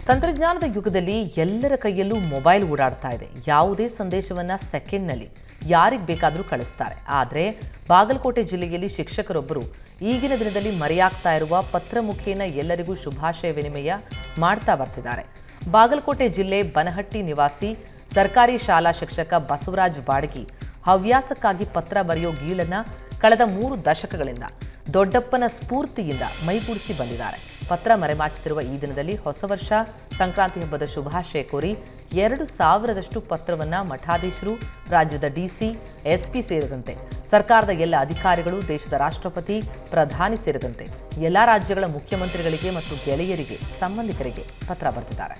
ತಂತ್ರಜ್ಞಾನದ ಯುಗದಲ್ಲಿ ಎಲ್ಲರ ಕೈಯಲ್ಲೂ ಮೊಬೈಲ್ ಓಡಾಡ್ತಾ ಇದೆ. ಯಾವುದೇ ಸಂದೇಶವನ್ನ ಸೆಕೆಂಡ್ನಲ್ಲಿ ಯಾರಿಗೆ ಬೇಕಾದರೂ ಕಳಿಸ್ತಾರೆ. ಆದರೆ ಬಾಗಲಕೋಟೆ ಜಿಲ್ಲೆಯಲ್ಲಿ ಶಿಕ್ಷಕರೊಬ್ಬರು ಈಗಿನ ದಿನದಲ್ಲಿ ಮರೆಯಾಗ್ತಾ ಇರುವ ಪತ್ರ ಮುಖೇನ ಎಲ್ಲರಿಗೂ ಶುಭಾಶಯ ವಿನಿಮಯ ಮಾಡ್ತಾ ಬರ್ತಿದ್ದಾರೆ. ಬಾಗಲಕೋಟೆ ಜಿಲ್ಲೆ ಬನಹಟ್ಟಿ ನಿವಾಸಿ ಸರ್ಕಾರಿ ಶಾಲಾ ಶಿಕ್ಷಕ ಬಸವರಾಜ್ ಬಾಡಗಿ ಹವ್ಯಾಸಕ್ಕಾಗಿ ಪತ್ರ ಬರೆಯೋ ಗೀಳನ್ನ ಕಳೆದ 3 ದಶಕಗಳಿಂದ ದೊಡ್ಡಪ್ಪನ ಸ್ಫೂರ್ತಿಯಿಂದ ಮೈಗೂಡಿಸಿ ಬಂದಿದ್ದಾರೆ. ಪತ್ರ ಮರೆಮಾಚುತ್ತಿರುವ ಈ ದಿನದಲ್ಲಿ ಹೊಸ ವರ್ಷ ಸಂಕ್ರಾಂತಿ ಹಬ್ಬದ ಶುಭಾಶಯ ಕೋರಿ 2,000ದಷ್ಟು ಪತ್ರವನ್ನ ಮಠಾಧೀಶರು, ರಾಜ್ಯದ ಡಿಸಿ, ಎಸ್ಪಿ ಸೇರಿದಂತೆ ಸರ್ಕಾರದ ಎಲ್ಲ ಅಧಿಕಾರಿಗಳು, ದೇಶದ ರಾಷ್ಟ್ರಪತಿ, ಪ್ರಧಾನಿ ಸೇರಿದಂತೆ ಎಲ್ಲ ರಾಜ್ಯಗಳ ಮುಖ್ಯಮಂತ್ರಿಗಳಿಗೆ ಮತ್ತು ಗೆಳೆಯರಿಗೆ, ಸಂಬಂಧಿಕರಿಗೆ ಪತ್ರ ಬರೆದಿದ್ದಾರೆ.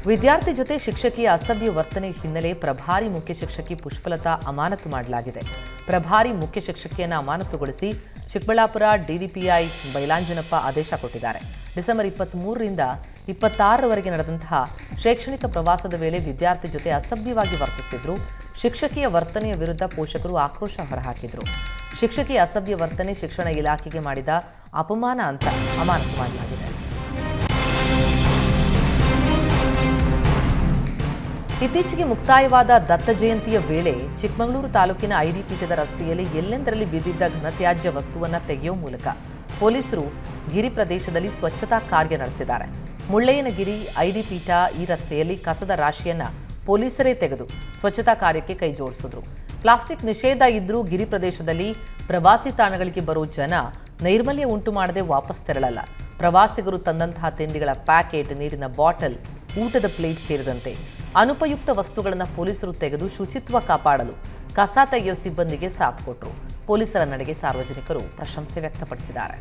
ವಿದ್ಯಾರ್ಥಿ ಜೊತೆ ಶಿಕ್ಷಕಿಯ ಅಸಭ್ಯ ವರ್ತನೆ ಹಿನ್ನೆಲೆ ಪ್ರಭಾರಿ ಮುಖ್ಯ ಶಿಕ್ಷಕಿ ಪುಷ್ಪಲತಾ ಅಮಾನತು ಮಾಡಲಾಗಿದೆ. ಪ್ರಭಾರಿ ಮುಖ್ಯ ಶಿಕ್ಷಕಿಯನ್ನು ಅಮಾನತುಗೊಳಿಸಿ ಚಿಕ್ಕಬಳ್ಳಾಪುರ ಡಿಡಿಪಿಐ ಬೈಲಾಂಜನಪ್ಪ ಆದೇಶ ಕೊಟ್ಟಿದ್ದಾರೆ. ಡಿಸೆಂಬರ್ 23ರಿಂದ 26ರವರೆಗೆ ನಡೆದಂತಹ ಶೈಕ್ಷಣಿಕ ಪ್ರವಾಸದ ವೇಳೆ ವಿದ್ಯಾರ್ಥಿ ಜೊತೆ ಅಸಭ್ಯವಾಗಿ ವರ್ತಿಸಿದ್ರು. ಶಿಕ್ಷಕಿಯ ವರ್ತನೆಯ ವಿರುದ್ಧ ಪೋಷಕರು ಆಕ್ರೋಶ ಹೊರಹಾಕಿದ್ರು. ಶಿಕ್ಷಕಿಯ ಅಸಭ್ಯ ವರ್ತನೆ ಶಿಕ್ಷಣ ಇಲಾಖೆಗೆ ಮಾಡಿದ ಅಪಮಾನ ಅಂತ ಅಮಾನತು ಮಾಡಲಾಗಿದೆ. ಇತ್ತೀಚೆಗೆ ಮುಕ್ತಾಯವಾದ ದತ್ತ ಜಯಂತಿಯ ವೇಳೆ ಚಿಕ್ಕಮಗಳೂರು ತಾಲೂಕಿನ ಐಡಿ ಪೀಠದ ರಸ್ತೆಯಲ್ಲಿ ಎಲ್ಲೆಂದರಲ್ಲಿ ಬಿದ್ದಿದ್ದ ಘನತ್ಯಾಜ್ಯ ವಸ್ತುವನ್ನು ತೆಗೆಯುವ ಮೂಲಕ ಪೊಲೀಸರು ಗಿರಿ ಪ್ರದೇಶದಲ್ಲಿ ಸ್ವಚ್ಛತಾ ಕಾರ್ಯ ನಡೆಸಿದ್ದಾರೆ. ಮುಳ್ಳಯ್ಯನಗಿರಿ ಐಡಿ ಪೀಠ ಈ ರಸ್ತೆಯಲ್ಲಿ ಕಸದ ರಾಶಿಯನ್ನ ಪೊಲೀಸರೇ ತೆಗೆದು ಸ್ವಚ್ಛತಾ ಕಾರ್ಯಕ್ಕೆ ಕೈ ಜೋಡಿಸಿದ್ರು. ಪ್ಲಾಸ್ಟಿಕ್ ನಿಷೇಧ ಇದ್ರೂ ಗಿರಿ ಪ್ರದೇಶದಲ್ಲಿ ಪ್ರವಾಸಿ ತಾಣಗಳಿಗೆ ಬರೋ ಜನ ನೈರ್ಮಲ್ಯ ಉಂಟು ಮಾಡದೆ ವಾಪಸ್ ತೆರಳಲ್ಲ. ಪ್ರವಾಸಿಗರು ತಂದಂತಹ ತಿಂಡಿಗಳ ಪ್ಯಾಕೆಟ್, ನೀರಿನ ಬಾಟಲ್, ಊಟದ ಪ್ಲೇಟ್ ಸೇರಿದಂತೆ ಅನುಪಯುಕ್ತ ವಸ್ತುಗಳನ್ನು ಪೊಲೀಸರು ತೆಗೆದು ಶುಚಿತ್ವ ಕಾಪಾಡಲು ಕಸ ತೆಗೆಯುವ ಸಿಬ್ಬಂದಿಗೆ ಸಾಥ್ ಕೊಟ್ಟರು. ಪೊಲೀಸರ ನಡೆಗೆ ಸಾರ್ವಜನಿಕರು ಪ್ರಶಂಸೆ ವ್ಯಕ್ತಪಡಿಸಿದ್ದಾರೆ.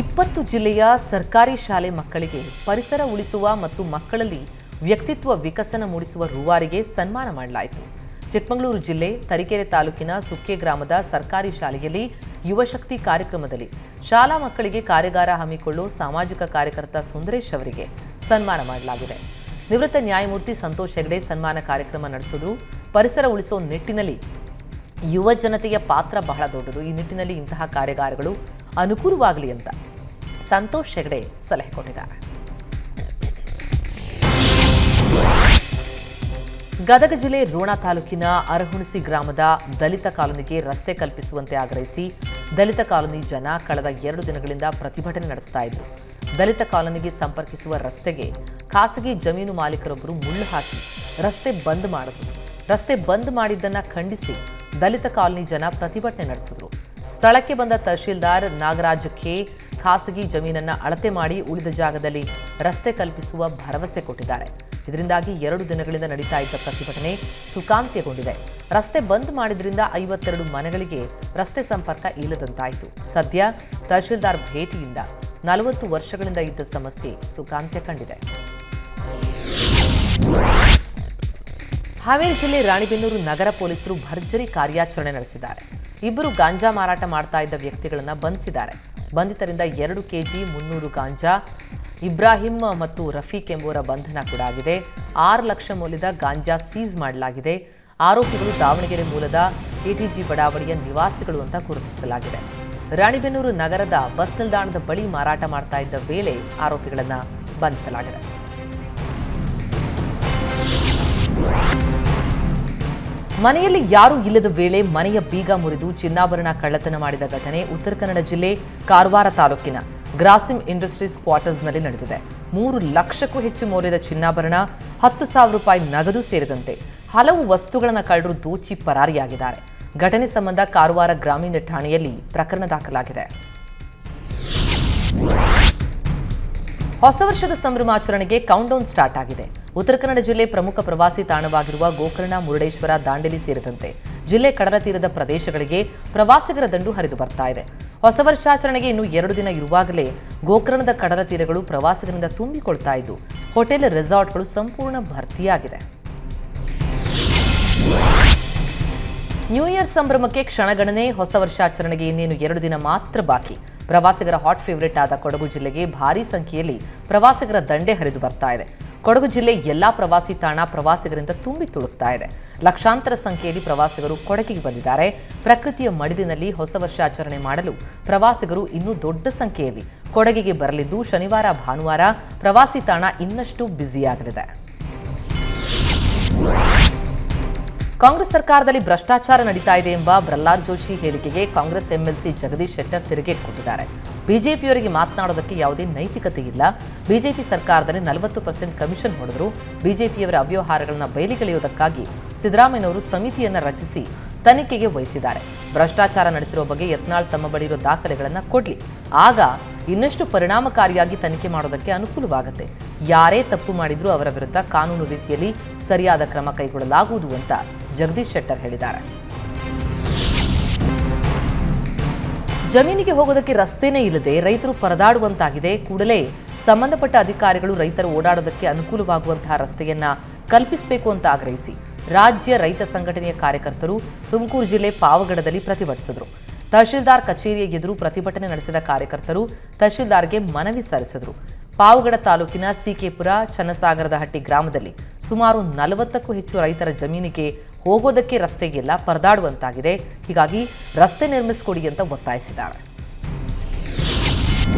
20 ಜಿಲ್ಲೆಯ ಸರ್ಕಾರಿ ಶಾಲೆ ಮಕ್ಕಳಿಗೆ ಪರಿಸರ ಉಳಿಸುವ ಮತ್ತು ಮಕ್ಕಳಲ್ಲಿ ವ್ಯಕ್ತಿತ್ವ ವಿಕಸನ ಮೂಡಿಸುವ ರೂವಾರಿಗೆ ಸನ್ಮಾನ ಮಾಡಲಾಯಿತು. ಚಿಕ್ಕಮಗಳೂರು ಜಿಲ್ಲೆ ತರೀಕೆರೆ ತಾಲೂಕಿನ ಸುಕ್ಕೆ ಗ್ರಾಮದ ಸರ್ಕಾರಿ ಶಾಲೆಯಲ್ಲಿ ಯುವಶಕ್ತಿ ಕಾರ್ಯಕ್ರಮದಲ್ಲಿ ಶಾಲಾ ಮಕ್ಕಳಿಗೆ ಕಾರ್ಯಾಗಾರ ಹಮ್ಮಿಕೊಳ್ಳೋ ಸಾಮಾಜಿಕ ಕಾರ್ಯಕರ್ತ ಸುಂದರೇಶ್ ಅವರಿಗೆ ಸನ್ಮಾನ ಮಾಡಲಾಗಿದೆ. ನಿವೃತ್ತ ನ್ಯಾಯಮೂರ್ತಿ ಸಂತೋಷ್ ಹೆಗಡೆ ಸನ್ಮಾನ ಕಾರ್ಯಕ್ರಮ ನಡೆಸಿದ್ರು. ಪರಿಸರ ಉಳಿಸೋ ನಿಟ್ಟಿನಲ್ಲಿ ಯುವ ಜನತೆಯ ಪಾತ್ರ ಬಹಳ ದೊಡ್ಡದು. ಈ ನಿಟ್ಟಿನಲ್ಲಿ ಇಂತಹ ಕಾರ್ಯಾಗಾರಗಳು ಅನುಕೂಲವಾಗಲಿ ಅಂತ ಸಂತೋಷ್ ಹೆಗಡೆ ಸಲಹೆ ಕೊಟ್ಟಿದ್ದಾರೆ. ಗದಗ ಜಿಲ್ಲೆ ರೋಣ ತಾಲೂಕಿನ ಅರಹುಣಸಿ ಗ್ರಾಮದ ದಲಿತ ಕಾಲೋನಿಗೆ ರಸ್ತೆ ಕಲ್ಪಿಸುವಂತೆ ಆಗ್ರಹಿಸಿ ದಲಿತ ಕಾಲೋನಿ ಜನ ಕಳೆದ 2 ದಿನಗಳಿಂದ ಪ್ರತಿಭಟನೆ ನಡೆಸ್ತಾ ಇದ್ರು. ದಲಿತ ಕಾಲೋನಿಗೆ ಸಂಪರ್ಕಿಸುವ ರಸ್ತೆಗೆ ಖಾಸಗಿ ಜಮೀನು ಮಾಲೀಕರೊಬ್ಬರು ಮುಳ್ಳು ಹಾಕಿ ರಸ್ತೆ ಬಂದ್ ಮಾಡಿದ್ರು. ರಸ್ತೆ ಬಂದ್ ಮಾಡಿದ್ದನ್ನ ಖಂಡಿಸಿ ದಲಿತ ಕಾಲೋನಿ ಜನ ಪ್ರತಿಭಟನೆ ನಡೆಸಿದ್ರು. ಸ್ಥಳಕ್ಕೆ ಬಂದ ತಹಶೀಲ್ದಾರ್ ನಾಗರಾಜ್ ಕೆ ಖಾಸಗಿ ಜಮೀನನ್ನ ಅಳತೆ ಮಾಡಿ ಉಳಿದ ಜಾಗದಲ್ಲಿ ರಸ್ತೆ ಕಲ್ಪಿಸುವ ಭರವಸೆ ಕೊಟ್ಟಿದ್ದಾರೆ. ಇದರಿಂದಾಗಿ 2 ದಿನಗಳಿಂದ ನಡೀತಾ ಇದ್ದ ಪ್ರತಿಭಟನೆ ಸುಖಾಂತ್ಯಗೊಂಡಿದೆ. ರಸ್ತೆ ಬಂದ್ ಮಾಡಿದ್ರಿಂದ 52 ಮನೆಗಳಿಗೆ ರಸ್ತೆ ಸಂಪರ್ಕ ಇಲ್ಲದಂತಾಯಿತು. ಸದ್ಯ ತಹಶೀಲ್ದಾರ್ ಭೇಟಿಯಿಂದ 40 ವರ್ಷಗಳಿಂದ ಇದ್ದ ಸಮಸ್ಯೆ ಸುಖಾಂತ್ಯ ಕಂಡಿದೆ. ಹಾವೇರಿ ಜಿಲ್ಲೆ ರಾಣಿಬೆನ್ನೂರು ನಗರ ಪೊಲೀಸರು ಭರ್ಜರಿ ಕಾರ್ಯಾಚರಣೆ ನಡೆಸಿದ್ದಾರೆ. 2 ಗಾಂಜಾ ಮಾರಾಟ ಮಾಡ್ತಾ ಇದ್ದ ವ್ಯಕ್ತಿಗಳನ್ನು ಬಂಧಿಸಿದ್ದಾರೆ. ಬಂಧಿತರಿಂದ 2 ಕೆಜಿ 300 ಗಾಂಜಾ, ಇಬ್ರಾಹಿಂ ಮತ್ತು ರಫೀಕ್ ಎಂಬುವರ ಬಂಧನ ಕೂಡ ಆಗಿದೆ. 6 ಲಕ್ಷ ಮೌಲ್ಯದ ಗಾಂಜಾ ಸೀಸ್ ಮಾಡಲಾಗಿದೆ. ಆರೋಪಿಗಳು ದಾವಣಗೆರೆ ಮೂಲದ ಕೆಟಿಜಿ ಬಡಾವಣೆಯ ನಿವಾಸಿಗಳು ಅಂತ ಗುರುತಿಸಲಾಗಿದೆ. ರಾಣಿಬೆನ್ನೂರು ನಗರದ ಬಸ್ ನಿಲ್ದಾಣದ ಬಳಿ ಮಾರಾಟ ಮಾಡ್ತಾ ಇದ್ದ ವೇಳೆ ಆರೋಪಿಗಳನ್ನು ಬಂಧಿಸಲಾಗಿದೆ. ಮನೆಯಲ್ಲಿ ಯಾರೂ ಇಲ್ಲದ ವೇಳೆ ಮನೆಯ ಬೀಗ ಮುರಿದು ಚಿನ್ನಾಭರಣ ಕಳ್ಳತನ ಮಾಡಿದ ಘಟನೆ ಉತ್ತರ ಕನ್ನಡ ಜಿಲ್ಲೆ ಕಾರವಾರ ತಾಲೂಕಿನ ಗ್ರಾಸಿಮ್ ಇಂಡಸ್ಟ್ರೀಸ್ ಕ್ವಾರ್ಟರ್ಸ್ನಲ್ಲಿ ನಡೆದಿದೆ. 3 ಲಕ್ಷಕ್ಕೂ ಹೆಚ್ಚು ಮೌಲ್ಯದ ಚಿನ್ನಾಭರಣ, 10,000 ರೂಪಾಯಿ ನಗದು ಸೇರಿದಂತೆ ಹಲವು ವಸ್ತುಗಳನ್ನು ಕಳ್ಳರು ದೋಚಿ ಪರಾರಿಯಾಗಿದ್ದಾರೆ. ಘಟನೆ ಸಂಬಂಧ ಕಾರವಾರ ಗ್ರಾಮೀಣ ಠಾಣೆಯಲ್ಲಿ ಪ್ರಕರಣ ದಾಖಲಾಗಿದೆ. ಹೊಸ ವರ್ಷದ ಸಂಭ್ರಮಾಚರಣೆಗೆ ಕೌಂಟ್ಡೌನ್ ಸ್ಟಾರ್ಟ್ ಆಗಿದೆ. ಉತ್ತರ ಕನ್ನಡ ಜಿಲ್ಲೆ ಪ್ರಮುಖ ಪ್ರವಾಸಿ ತಾಣವಾಗಿರುವ ಗೋಕರ್ಣ, ಮುರುಡೇಶ್ವರ, ದಾಂಡೇಲಿ ಸೇರಿದಂತೆ ಜಿಲ್ಲೆ ಕಡಲ ತೀರದ ಪ್ರದೇಶಗಳಿಗೆ ಪ್ರವಾಸಿಗರ ದಂಡು ಹರಿದು ಬರ್ತಾ ಇದೆ. ಹೊಸ ವರ್ಷಾಚರಣೆಗೆ ಇನ್ನು 2 ದಿನ ಇರುವಾಗಲೇ ಗೋಕರ್ಣದ ಕಡಲ ತೀರಗಳು ಪ್ರವಾಸಿಗರಿಂದ ತುಂಬಿಕೊಳ್ತಾ ಇದ್ದು ಹೋಟೆಲ್, ರೆಸಾರ್ಟ್ಗಳು ಸಂಪೂರ್ಣ ಭರ್ತಿಯಾಗಿದೆ. ನ್ಯೂ ಇಯರ್ ಸಂಭ್ರಮಕ್ಕೆ ಕ್ಷಣಗಣನೆ. ಹೊಸ ವರ್ಷಾಚರಣೆಗೆ ಇನ್ನೇನು 2 ದಿನ ಮಾತ್ರ ಬಾಕಿ. ಪ್ರವಾಸಿಗರ ಹಾಟ್ ಫೇವರೇಟ್ ಆದ ಕೊಡಗು ಜಿಲ್ಲೆಗೆ ಭಾರೀ ಸಂಖ್ಯೆಯಲ್ಲಿ ಪ್ರವಾಸಿಗರ ದಂಡೆ ಹರಿದು ಬರ್ತಾ ಇದೆ. ಕೊಡಗು ಜಿಲ್ಲೆ ಎಲ್ಲಾ ಪ್ರವಾಸಿ ತಾಣ ಪ್ರವಾಸಿಗರಿಂದ ತುಂಬಿ ತುಳುಕ್ತಾ ಇದೆ. ಲಕ್ಷಾಂತರ ಸಂಖ್ಯೆಯಲ್ಲಿ ಪ್ರವಾಸಿಗರು ಕೊಡಗಿಗೆ ಬಂದಿದ್ದಾರೆ. ಪ್ರಕೃತಿಯ ಮಡಿಲಿನಲ್ಲಿ ಹೊಸ ವರ್ಷಾಚರಣೆ ಮಾಡಲು ಪ್ರವಾಸಿಗರು ಇನ್ನೂ ದೊಡ್ಡ ಸಂಖ್ಯೆಯಲ್ಲಿ ಕೊಡಗಿಗೆ ಬರಲಿದ್ದು, ಶನಿವಾರ ಭಾನುವಾರ ಪ್ರವಾಸಿ ತಾಣ ಇನ್ನಷ್ಟು ಬ್ಯುಸಿಯಾಗಲಿದೆ. ಕಾಂಗ್ರೆಸ್ ಸರ್ಕಾರದಲ್ಲಿ ಭ್ರಷ್ಟಾಚಾರ ನಡೀತಾ ಇದೆ ಎಂಬ ಪ್ರಹ್ಲಾದ್ ಜೋಶಿ ಹೇಳಿಕೆಗೆ ಕಾಂಗ್ರೆಸ್ ಎಂಎಲ್ಸಿ ಜಗದೀಶ್ ಶೆಟ್ಟರ್ ತಿರುಗೇಟು ಕೊಟ್ಟಿದ್ದಾರೆ. ಬಿಜೆಪಿಯವರಿಗೆ ಮಾತನಾಡೋದಕ್ಕೆ ಯಾವುದೇ ನೈತಿಕತೆ ಇಲ್ಲ. ಬಿಜೆಪಿ ಸರ್ಕಾರದಲ್ಲಿ 40% ಕಮಿಷನ್ ಹೊಡೆದರು. ಬಿಜೆಪಿಯವರ ಅವ್ಯವಹಾರಗಳನ್ನು ಬಯಲಿಗೆಳೆಯುವುದಕ್ಕಾಗಿ ಸಿದ್ದರಾಮಯ್ಯನವರು ಸಮಿತಿಯನ್ನು ರಚಿಸಿ ತನಿಖೆಗೆ ವಹಿಸಿದ್ದಾರೆ. ಭ್ರಷ್ಟಾಚಾರ ನಡೆಸಿರುವ ಬಗ್ಗೆ ಯತ್ನಾಳ್ ತಮ್ಮ ಬಳಿ ಇರೋ ದಾಖಲೆಗಳನ್ನು ಕೊಡಲಿ. ಆಗ ಇನ್ನಷ್ಟು ಪರಿಣಾಮಕಾರಿಯಾಗಿ ತನಿಖೆ ಮಾಡೋದಕ್ಕೆ ಅನುಕೂಲವಾಗುತ್ತೆ. ಯಾರೇ ತಪ್ಪು ಮಾಡಿದ್ರೂ ಅವರ ವಿರುದ್ಧ ಕಾನೂನು ರೀತಿಯಲ್ಲಿ ಸರಿಯಾದ ಕ್ರಮ ಕೈಗೊಳ್ಳಲಾಗುವುದು ಅಂತ ಜಗದೀಶ್ ಶೆಟ್ಟರ್ ಹೇಳಿದ್ದಾರೆ. ಜಮೀನಿಗೆ ಹೋಗೋದಕ್ಕೆ ರಸ್ತೆನೇ ಇಲ್ಲದೆ ರೈತರು ಪರದಾಡುವಂತಾಗಿದೆ. ಕೂಡಲೇ ಸಂಬಂಧಪಟ್ಟ ಅಧಿಕಾರಿಗಳು ರೈತರು ಓಡಾಡೋದಕ್ಕೆ ಅನುಕೂಲವಾಗುವಂತಹ ರಸ್ತೆಯನ್ನ ಕಲ್ಪಿಸಬೇಕು ಅಂತ ಆಗ್ರಹಿಸಿ ರಾಜ್ಯ ರೈತ ಸಂಘಟನೆಯ ಕಾರ್ಯಕರ್ತರು ತುಮಕೂರು ಜಿಲ್ಲೆ ಪಾವಗಡದಲ್ಲಿ ಪ್ರತಿಭಟಿಸಿದರು. ತಹಶೀಲ್ದಾರ್ ಕಚೇರಿಯ ಎದುರು ಪ್ರತಿಭಟನೆ ನಡೆಸಿದ ಕಾರ್ಯಕರ್ತರು ತಹಶೀಲ್ದಾರ್ಗೆ ಮನವಿ ಸಲ್ಲಿಸಿದರು. ಪಾವಗಡ ತಾಲೂಕಿನ ಸಿಕೆಪುರ ಚನ್ನಸಾಗರದ ಹಟ್ಟಿ ಗ್ರಾಮದಲ್ಲಿ ಸುಮಾರು 40ಕ್ಕೂ ಹೆಚ್ಚು ರೈತರ ಜಮೀನಿಗೆ ಹೋಗೋದಕ್ಕೆ ರಸ್ತೆಗಿಲ್ಲ, ಪರದಾಡುವಂತಾಗಿದೆ. ಹೀಗಾಗಿ ರಸ್ತೆ ನಿರ್ಮಿಸಿಕೊಡಿ ಅಂತ ಒತ್ತಾಯಿಸಿದ್ದಾರೆ.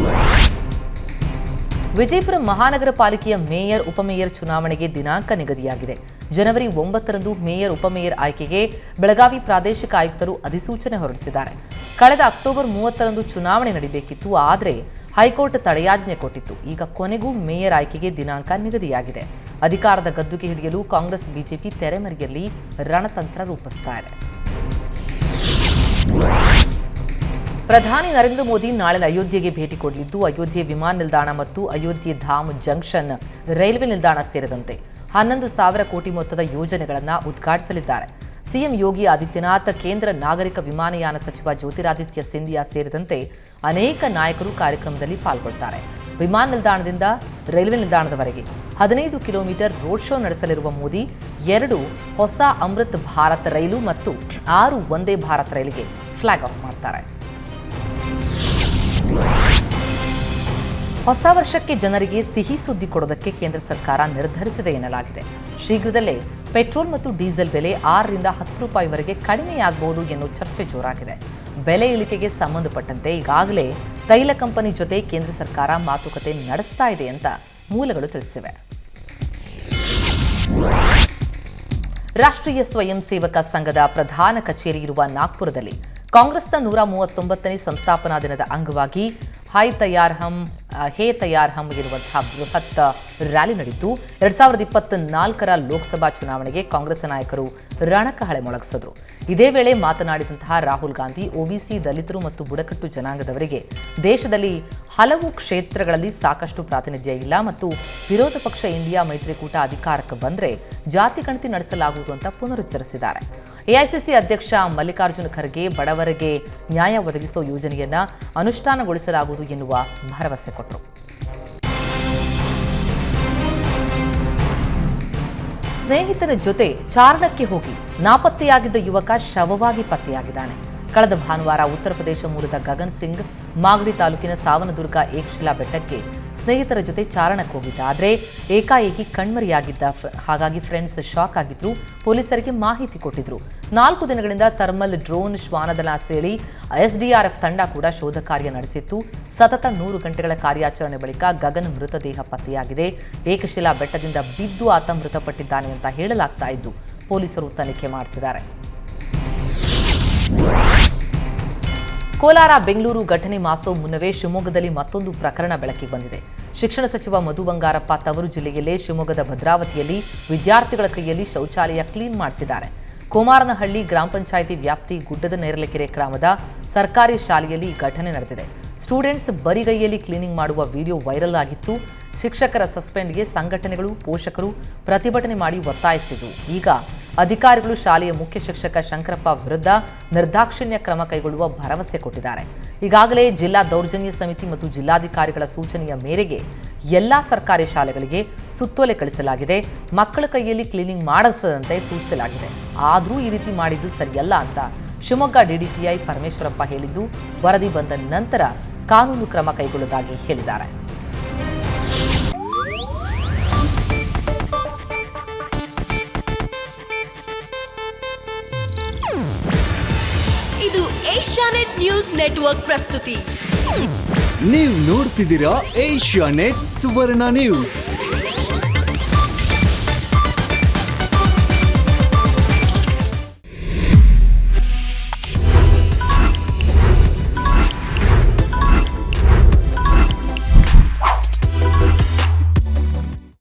ವಿಜಯಪುರ ಮಹಾನಗರ ಪಾಲಿಕೆಯ ಮೇಯರ್ ಉಪಮೇಯರ್ ಚುನಾವಣೆಗೆ ದಿನಾಂಕ ನಿಗದಿಯಾಗಿದೆ. ಜನವರಿ 9ರಂದು ಮೇಯರ್ ಉಪಮೇಯರ್ ಆಯ್ಕೆಗೆ ಬೆಳಗಾವಿ ಪ್ರಾದೇಶಿಕ ಆಯುಕ್ತರು ಅಧಿಸೂಚನೆ ಹೊರಡಿಸಿದ್ದಾರೆ. ಕಳೆದ ಅಕ್ಟೋಬರ್ 30ರಂದು ಚುನಾವಣೆ ನಡೆಯಬೇಕಿತ್ತು, ಆದರೆ ಹೈಕೋರ್ಟ್ ತಡೆಯಾಜ್ಞೆ ಕೊಟ್ಟಿತ್ತು. ಈಗ ಕೊನೆಗೂ ಮೇಯರ್ ಆಯ್ಕೆಗೆ ದಿನಾಂಕ ನಿಗದಿಯಾಗಿದೆ. ಅಧಿಕಾರದ ಗದ್ದುಗೆ ಹಿಡಿಯಲು ಕಾಂಗ್ರೆಸ್ ಬಿಜೆಪಿ ತೆರೆಮರೆಯಲ್ಲಿ ರಣತಂತ್ರ ರೂಪಿಸ್ತಾ ಇದೆ. ಪ್ರಧಾನಿ ನರೇಂದ್ರ ಮೋದಿ ನಾಳೆ ಅಯೋಧ್ಯೆಗೆ ಭೇಟಿ ಕೊಡಲಿದ್ದು, ಅಯೋಧ್ಯೆ ವಿಮಾನ ನಿಲ್ದಾಣ ಮತ್ತು ಅಯೋಧ್ಯೆ ಧಾಮ್ ಜಂಕ್ಷನ್ ರೈಲ್ವೆ ನಿಲ್ದಾಣ ಸೇರಿದಂತೆ 11,000 ಕೋಟಿ ಮೊತ್ತದ ಯೋಜನೆಗಳನ್ನು ಉದ್ಘಾಟಿಸಲಿದ್ದಾರೆ. ಸಿಎಂ ಯೋಗಿ ಆದಿತ್ಯನಾಥ್, ಕೇಂದ್ರ ನಾಗರಿಕ ವಿಮಾನಯಾನ ಸಚಿವ ಜ್ಯೋತಿರಾದಿತ್ಯ ಸಿಂಧಿಯಾ ಸೇರಿದಂತೆ ಅನೇಕ ನಾಯಕರು ಕಾರ್ಯಕ್ರಮದಲ್ಲಿ ಪಾಲ್ಗೊಳ್ಳುತ್ತಾರೆ. ವಿಮಾನ ನಿಲ್ದಾಣದಿಂದ ರೈಲ್ವೆ ನಿಲ್ದಾಣದವರೆಗೆ 15 ಕಿಲೋಮೀಟರ್ ರೋಡ್ ಶೋ ನಡೆಸಲಿರುವ ಮೋದಿ 2 ಹೊಸ ಅಮೃತ್ ಭಾರತ್ ರೈಲು ಮತ್ತು 6 ವಂದೇ ಭಾರತ್ ರೈಲಿಗೆ ಫ್ಲಾಗ್ ಆಫ್ ಮಾಡ್ತಾರೆ. ಹೊಸ ವರ್ಷಕ್ಕೆ ಜನರಿಗೆ ಸಿಹಿ ಸುದ್ದಿ ಕೊಡೋದಕ್ಕೆ ಕೇಂದ್ರ ಸರ್ಕಾರ ನಿರ್ಧರಿಸಿದೆ ಎನ್ನಲಾಗಿದೆ. ಶೀಘ್ರದಲ್ಲೇ ಪೆಟ್ರೋಲ್ ಮತ್ತು ಡೀಸೆಲ್ ಬೆಲೆ 6ರಿಂದ 10 ರೂಪಾಯಿವರೆಗೆ ಕಡಿಮೆಯಾಗಬಹುದು ಎನ್ನುವ ಚರ್ಚೆ ಜೋರಾಗಿದೆ. ಬೆಲೆ ಇಳಿಕೆಗೆ ಸಂಬಂಧಪಟ್ಟಂತೆ ಈಗಾಗಲೇ ತೈಲ ಕಂಪನಿ ಜೊತೆ ಕೇಂದ್ರ ಸರ್ಕಾರ ಮಾತುಕತೆ ನಡೆಸ್ತಾ ಇದೆ ಅಂತ ಮೂಲಗಳು ತಿಳಿಸಿವೆ. ರಾಷ್ಟ್ರೀಯ ಸ್ವಯಂ ಸೇವಕ ಸಂಘದ ಪ್ರಧಾನ ಕಚೇರಿ ಇರುವ ನಾಗ್ಪುರದಲ್ಲಿ ಕಾಂಗ್ರೆಸ್ನ 139ನೇ ಸಂಸ್ಥಾಪನಾ ದಿನದ ಅಂಗವಾಗಿ ಹೇ ತಯಾರ್ ಹಮ್ ಎನ್ನುವಂತಹ ಬೃಹತ್ ರ್ಯಾಲಿ ನಡೆಯಿತು. 2024ರ ಲೋಕಸಭಾ ಚುನಾವಣೆಗೆ ಕಾಂಗ್ರೆಸ್ ನಾಯಕರು ರಣಕಹಳೆ ಮೊಳಗಿಸಿದರು. ಇದೇ ವೇಳೆ ಮಾತನಾಡಿದಂತಹ ರಾಹುಲ್ ಗಾಂಧಿ, ಒಬಿಸಿ, ದಲಿತರು ಮತ್ತು ಬುಡಕಟ್ಟು ಜನಾಂಗದವರಿಗೆ ದೇಶದಲ್ಲಿ ಹಲವು ಕ್ಷೇತ್ರಗಳಲ್ಲಿ ಸಾಕಷ್ಟು ಪ್ರಾತಿನಿಧ್ಯ ಇಲ್ಲ ಮತ್ತು ವಿರೋಧ ಪಕ್ಷ ಇಂಡಿಯಾ ಮೈತ್ರಿಕೂಟ ಅಧಿಕಾರಕ್ಕೆ ಬಂದರೆ ಜಾತಿ ಗಣತಿ ನಡೆಸಲಾಗುವುದು ಅಂತ ಪುನರುಚ್ಚರಿಸಿದ್ದಾರೆ. ಎಐಸಿಸಿ ಅಧ್ಯಕ್ಷ ಮಲ್ಲಿಕಾರ್ಜುನ ಖರ್ಗೆ ಬಡವರಿಗೆ ನ್ಯಾಯ ಒದಗಿಸುವ ಯೋಜನೆಯನ್ನ ಅನುಷ್ಠಾನಗೊಳಿಸಲಾಗುವುದು ಎನ್ನುವ ಭರವಸೆ ಕೊಟ್ಟರು. ಸ್ನೇಹಿತನ ಜೊತೆ ಚಾರಣಕ್ಕೆ ಹೋಗಿ ನಾಪತ್ತೆಯಾಗಿದ್ದ ಯುವಕ ಶವವಾಗಿ ಪತ್ತೆಯಾಗಿದ್ದಾನೆ. ಕಳೆದ ಭಾನುವಾರ ಉತ್ತರ ಪ್ರದೇಶ ಮೂಲದ ಗಗನ್ ಸಿಂಗ್ ಮಾಗಡಿ ತಾಲೂಕಿನ ಸಾವನದುರ್ಗ ಏಕಶಿಲಾ ಬೆಟ್ಟಕ್ಕೆ ಸ್ನೇಹಿತರ ಜೊತೆ ಚಾರಣಕ್ಕೆ ಹೋಗಿದ್ದ. ಆದರೆ ಏಕಾಏಕಿ ಕಣ್ಮರೆಯಾಗಿದ್ದ. ಹಾಗಾಗಿ ಫ್ರೆಂಡ್ಸ್ ಶಾಕ್ ಆಗಿದ್ರು. ಪೊಲೀಸರಿಗೆ ಮಾಹಿತಿ ಕೊಟ್ಟಿದ್ರು. 4 ದಿನಗಳಿಂದ ಥರ್ಮಲ್ ಡ್ರೋನ್, ಶ್ವಾನದಳ ಸೇರಿ ಎಸ್ಡಿಆರ್ಎಫ್ ತಂಡ ಕೂಡ ಶೋಧ ಕಾರ್ಯ ನಡೆಸಿತ್ತು. ಸತತ 100 ಗಂಟೆಗಳ ಕಾರ್ಯಾಚರಣೆ ಬಳಿಕ ಗಗನ್ ಮೃತದೇಹ ಪತ್ತೆಯಾಗಿದೆ. ಏಕಶಿಲಾ ಬೆಟ್ಟದಿಂದ ಬಿದ್ದು ಆತ ಮೃತಪಟ್ಟಿದ್ದಾನೆ ಅಂತ ಹೇಳಲಾಗ್ತಾ ಇದ್ದು ಪೊಲೀಸರು ತನಿಖೆ ಮಾಡ್ತಿದ್ದಾರೆ. ಕೋಲಾರ, ಬೆಂಗಳೂರು ಘಟನೆ ಮಾಸೋ ಮುನ್ನವೇ ಶಿವಮೊಗ್ಗದಲ್ಲಿ ಮತ್ತೊಂದು ಪ್ರಕರಣ ಬೆಳಕಿಗೆ ಬಂದಿದೆ. ಶಿಕ್ಷಣ ಸಚಿವ ಮಧು ಬಂಗಾರಪ್ಪ ತವರು ಜಿಲ್ಲೆಯಲ್ಲೇ ಶಿವಮೊಗ್ಗದ ಭದ್ರಾವತಿಯಲ್ಲಿ ವಿದ್ಯಾರ್ಥಿಗಳ ಕೈಯಲ್ಲಿ ಶೌಚಾಲಯ ಕ್ಲೀನ್ ಮಾಡಿಸಿದ್ದಾರೆ. ಕೋಮಾರನಹಳ್ಳಿ ಗ್ರಾಮ ಪಂಚಾಯಿತಿ ವ್ಯಾಪ್ತಿ ಗುಡ್ಡದ ನೇರಲೆಕೆರೆ ಗ್ರಾಮದ ಸರ್ಕಾರಿ ಶಾಲೆಯಲ್ಲಿ ಈ ಘಟನೆ ನಡೆದಿದೆ. ಸ್ಟೂಡೆಂಟ್ಸ್ ಬರಿಗೈಯಲ್ಲಿ ಕ್ಲೀನಿಂಗ್ ಮಾಡುವ ವಿಡಿಯೋ ವೈರಲ್ ಆಗಿತ್ತು. ಶಿಕ್ಷಕರ ಸಸ್ಪೆಂಡ್ಗೆ ಸಂಘಟನೆಗಳು, ಪೋಷಕರು ಪ್ರತಿಭಟನೆ ಮಾಡಿ ಒತ್ತಾಯಿಸಿದರು. ಈಗ ಅಧಿಕಾರಿಗಳು ಶಾಲೆಯ ಮುಖ್ಯ ಶಿಕ್ಷಕ ಶಂಕರಪ್ಪ ವಿರುದ್ಧ ನಿರ್ದಾಕ್ಷಿಣ್ಯ ಕ್ರಮ ಕೈಗೊಳ್ಳುವ ಭರವಸೆ ಕೊಟ್ಟಿದ್ದಾರೆ. ಈಗಾಗಲೇ ಜಿಲ್ಲಾ ದೌರ್ಜನ್ಯ ಸಮಿತಿ ಮತ್ತು ಜಿಲ್ಲಾಧಿಕಾರಿಗಳ ಸೂಚನೆಯ ಮೇರೆಗೆ ಎಲ್ಲಾ ಸರ್ಕಾರಿ ಶಾಲೆಗಳಿಗೆ ಸುತ್ತೋಲೆ ಕಳಿಸಲಾಗಿದೆ. ಮಕ್ಕಳ ಕೈಯಲ್ಲಿ ಕ್ಲೀನಿಂಗ್ ಮಾಡಿಸದಂತೆ ಸೂಚಿಸಲಾಗಿದೆ. ಆದರೂ ಈ ರೀತಿ ಮಾಡಿದ್ದು ಸರಿಯಲ್ಲ ಅಂತ ಶಿವಮೊಗ್ಗ ಡಿಡಿಪಿಐ ಪರಮೇಶ್ವರಪ್ಪ ಹೇಳಿದ್ದು, ವರದಿ ಬಂದ ನಂತರ ಕಾನೂನು ಕ್ರಮ ಕೈಗೊಳ್ಳುವುದಾಗಿ ಹೇಳಿದ್ದಾರೆ. ಏಷ್ಯಾನೆಟ್ ನ್ಯೂಸ್ ನೆಟ್ವರ್ಕ್ ಪ್ರಸ್ತುತಿ. ನೀವು ನೋಡ್ತಿದ್ದೀರಾ ಏಷ್ಯಾನೆಟ್ ಸುವರ್ಣ ನ್ಯೂಸ್.